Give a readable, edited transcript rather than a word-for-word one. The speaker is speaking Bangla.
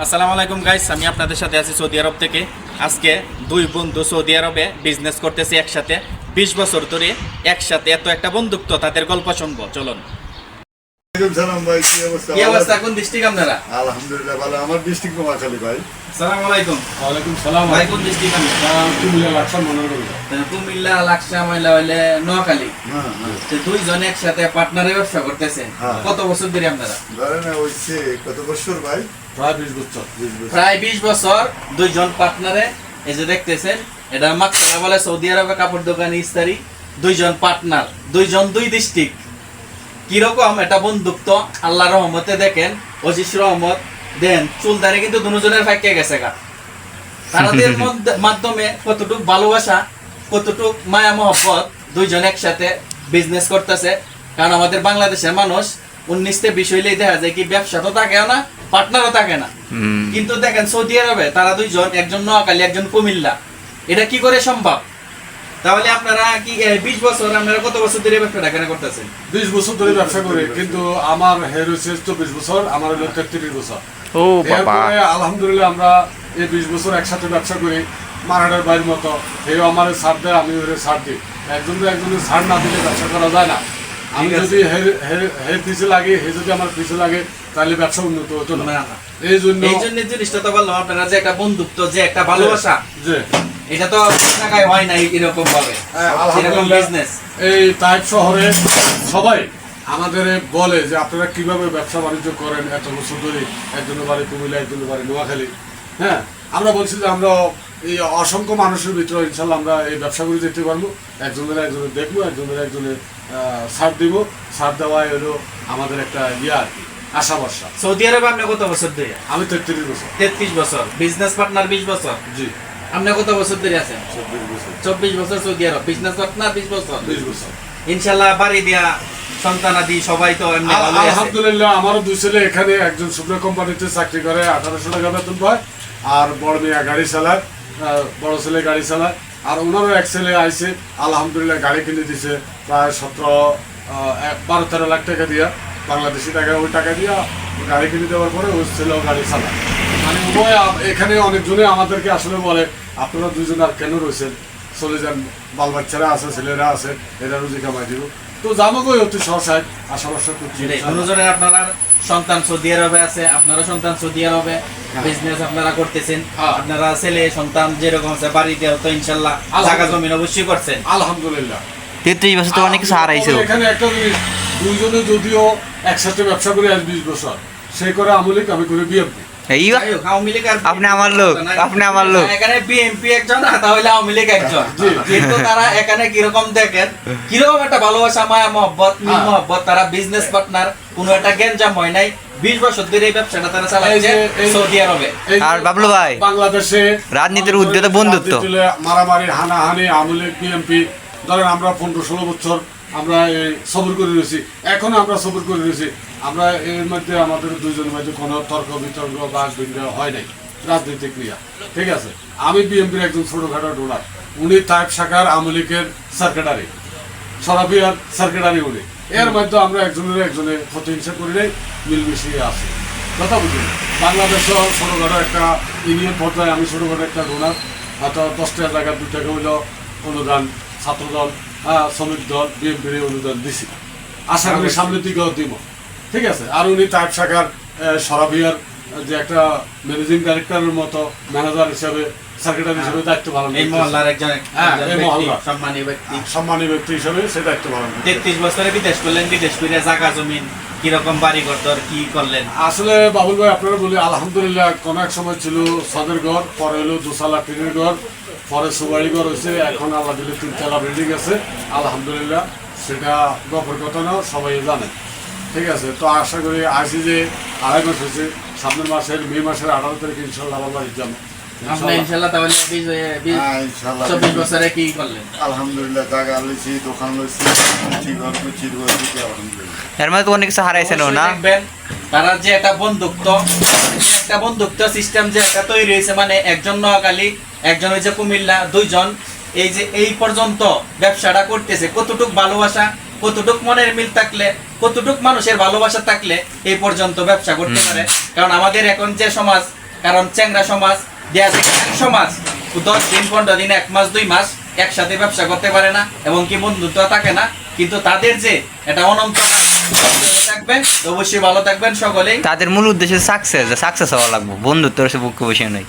আসসালামু আলাইকুম গাইস, আমি আপনাদের সাথে আছি সৌদি আরব থেকে। আজকে দুই বন্ধু সৌদি আরবে বিজনেস করতেছি একসাথে 20 বছর ধরে একসাথে। এত একটা বন্ধুত্ব, তাদের গল্প শুনবো, চলুন। সালাম ভাই, কি অবস্থা? কি অবস্থা? কোন ডিস্ট্রিক্ট আপনারা? আলহামদুলিল্লাহ ভালো। আমার ডিস্ট্রিক্ট নোয়াখালী ভাই। আসসালামু আলাইকুম। ওয়ালাইকুম সালাম। ভাই কোন ডিস্ট্রিক্ট? আমি কুমিল্লা লাকসাম মনোরম। কুমিল্লা, লাকসাম, হইলে নোয়াখালী। হ্যাঁ হ্যাঁ। দুইজন একসাথে পার্টনারে ব্যবসা করতেছেন। হ্যাঁ। কত বছর ধরে আপনারা? ধরেন হচ্ছে কত বছর ভাই? প্রায় 20 বছর। 20 বছর। প্রায় 20 বছর দুইজন পার্টনারে। এই যে দেখতেছেন, এটা মাকসালা বলে সৌদি আরবে কাপড় দোকান ইস্তারি। দুইজন পার্টনার, দুইজন দুই ডিস্ট্রিক্ট। কিরকম এটা বন্ধুত্ব, আল্লাহর রহমতে দেখেন, অজিস রহমত দেন চুলদারে কিন্তু দুজনের ফাঁকে গেছে গা। তাদের মাধ্যমে কতটুক ভালোবাসা, কতটুক মায়া মহব্বত, দুইজন একসাথে বিজনেস করতেছে। কারণ আমাদের বাংলাদেশের মানুষ 19-20 হইলেই দেখা যায় কি ব্যবসা তো থাকেও না, পার্টনারও থাকে না। কিন্তু দেখেন সৌদি আরবে তারা দুইজন, একজন নোয়াখালী, একজন কুমিল্লা। এটা কি করে সম্ভব? তাহলে আপনারা কি 20 বছর, আপনারা কত বছর ধরে ব্যবসাটা কেন করতেছেন? 20 বছর ধরে ব্যবসা করি, কিন্তু আমার হের হচ্ছে 24 বছর, আমার হলো 33 বছর। ও বাবা, এরপরে আলহামদুলিল্লাহ আমরা এই 20 বছর একসাথে ব্যবসা করি। মারাডার বাইর মতো হেও আমার ছাড় দেয়, আমি ওরে ছাড় দিই। একজনের ছাড় না দিলে ব্যবসা করা যায় না। আমি যদি হের পিছে লাগে, হে যদি আমার পিছে লাগে, তাহলে ব্যবসা উন্নত হতো না। এই জন্য জিনিসটা তো বললাম আপনারা, যে একটা বন্ধুত্ব, যে একটা ভালোবাসা, যে এটা তো টাকায় হয় না এরকম ভাবে। আলহামদুলিল্লাহ বিজনেস এই টাইপ শহরে সবাই আমাদের বলে যে আপনারা কিভাবে ব্যবসা বাণিজ্য করেন এত বছর ধরে। একজনের বাড়ি কুমিল্লা, একজনের বাড়ি নোয়াখালী। হ্যাঁ, আমরা বলছি যে আমরা এই অসংখ্য মানুষের ভিতরে ইনশাল্লাহ আমরা এই ব্যবসা করে যেতে পারবো। একজনের দেখবো, একজনের ছাড় দিব। ছাড় দেওয়াই হলো আমাদের একটা আর কি আশা ভরসা। সৌদি আরবে আপনি কত বছর ধরে? আমি 33 বছর। 33 বছর। বিজনেস পার্টনার 20 বছর। জি। আপনি কত বছর ধরে আছেন? 24 বছর। 24 বছর সৌদি আরব। বিজনেস পার্টনার 20 বছর। 20 বছর। ইনশাআল্লাহ বাড়ি দিয়া সন্তানাদি সবাই তো এমনি ভালো আছে। আলহামদুলিল্লাহ আমারও দুই ছেলে এখানে, একজন শুভ্র কোম্পানিতে চাকরি করে, 1800 টাকা বেতন পায়। আর বড় মেয়ে গাড়ি চালায়, বড় ছেলে গাড়ি চালায়। আর ওনারও এক ছেলে আইছে, আলহামদুলিল্লাহ গাড়ি কিনে দিছে প্রায় 12-13 লাখ টাকা দিয়া, বাংলাদেশি টাকা। ওই টাকা দিয়া গাড়ি কিনে দেওয়ার পরে ওই ছেলেও গাড়ি চালায়। মানে উভয় এখানে অনেকজনে আমাদেরকে আসলে বলে আপনারা দুজন আর কেন রয়েছেন, চলে যান, বাল বাচ্চারা আছে, ছেলেরা আছে, এরা রুজি কামাই দিব। তো জামাকই অতি সহসায় আশা ভরসা করছি। দুজনের আপনারা সন্তান সৌদি আরবে আছে, আপনারা সন্তান সৌদি আরবে বিজনেস আপনারা করতেছেন। হ্যাঁ। আপনারা ছেলে সন্তান যেরকম আছে বাড়িতে তো ইনশাআল্লাহ জায়গা জমিন অবশ্যই করছেন। আলহামদুলিল্লাহ 33 বছর তো অনেক কিছু হারাইছো। এখানে একটা জিনিস, দুইজনে যদিও একসাথে ব্যবসা করে আজ 20 বছর, সে করে আমলিক, আমি করে বিএমপি। এই যাই হোক, আওয়ামী লীগ আর আপনি আমার লোক, আপনি আমার লোক। এখানে বিএনপি একজন, আর তাহলে আওয়ামী লীগ একজন। কিন্তু তারা এখানে কিরকম দেখেন, কিরকম একটা ভালোবাসা, মায়া মহব্বত, মিল মহব্বত। তারা বিজনেস পার্টনার, কোনো একটা গ্যাঞ্জাম হয় নাই। 20 বছর ধরে এই ব্যবসাটা তারা চালাচ্ছে সৌদি আরবে। আর বাবলু ভাই, বাংলাদেশে রাজনীতির উদ্যোগে বন্ধুত্ব, মারামারি, হানাহানি, আমলিক, বিএমপি। ধরেন আমরা 15-16 বছর আমরা সবর করে রয়েছি, এখনো আমরা সবর করে রয়েছি। আমরা এর মধ্যে আমাদের দুইজনের মধ্যে কোনো তর্ক বিতর্ক বাস বিন্যা হয় নাই, রাজনৈতিক ক্রিয়া। ঠিক আছে, আমি বিএমপির একজন ছোটখাটো ডোনার, উনি তাইপ শাখার আমলিকের সেক্রেটারি, সরাফিয়ার সেক্রেটারি উনি। এর মধ্যে আমরা একজনের প্রতিহিংসা করি নাই, মিলমিশিয়ে আছি। কথা বুঝলি, বাংলাদেশও ছোটখাটো একটা ইউনিয়ন পর্যায়ে আমি ছোটখাটো একটা ডোনার, হয়তো 10 টাকা জায়গা 2 টাকা হইল অনুদান ছাত্রদল, শ্রমিক দল, বিএনপির অনুদান দিছি। আশা করি সামনের দিকেও দিব। ঠিক আছে। আর উনি টাইপ শাখার সরাবিয়ার যে একটা ম্যানেজিং ডাইরেক্টরের মতো, ম্যানেজার হিসাবে, সেক্রেটারি হিসেবে দায়িত্ব পালন এই মহল্লার একজন সম্মানী ব্যক্তি হিসেবে সে দায়িত্ব পালন করে। 33 বছরে বিদেশ করলেন, বিদেশ করে জায়গা জমিন কিরকম বাড়ি ঘর দর কি করলেন? আসলে বাবুল ভাই আপনারা বলি আলহামদুলিল্লাহ, কোনো এক সময় ছিল সদের ঘর, পরে হলো 2 তলা টিনের ঘর, পরে সুবাড়ি ঘর হয়েছে, এখন আল্লাহ দিলে 3 তলা বিল্ডিং আছে আলহামদুলিল্লাহ। সেটা গল্পের কথা না, সবাই জানে। ঠিক আছে। তো আশা করি আসি যে 2.5 মাস হয়েছে, সামনের মাসের মে মাসের 18 তারিখে ইনশাল্লাহ আবার যাবো। আপনি ইনশাআল্লাহ তাহলে 24 বছরে কি করলেন? আলহামদুলিল্লাহ জায়গা লইছি, দোকান লইছি, আলহামদুলিল্লাহ। এর মধ্যে তো অনেক কিছু হারাইছেন না? দেখবেন তারা যে একটা বন্ধুত্ব সিস্টেম যে একটা তৈরি হয়েছে, মানে একজন নোয়াখালী, একজন হয়েছে কুমিল্লা, দুইজন এই যে এই পর্যন্ত ব্যবসাটা করতেছে। কতটুক ভালোবাসা, কতটুক মনের মিল থাকলে, কতটুক মানুষের ভালোবাসা থাকলে এই পর্যন্ত ব্যবসা করতে পারে। কারণ আমাদের এখন যে সমাজ, কারণ চ্যাংরা সমাজ দেয়া থেকে এক সমাজ 10 দিন 15 দিন 1 মাস 2 মাস একসাথে ব্যবসা করতে পারে না এবং কি বন্ধুত্ব থাকে না, কিন্তু তাদের যে এটা অনন্ত থাকবে। তো অবশ্যই ভালো থাকবেন সকলেই। তাদের মূল উদ্দেশ্য সাকসেস হওয়া লাগবে, বন্ধুত্ব মুখ্য বিষয় নয়।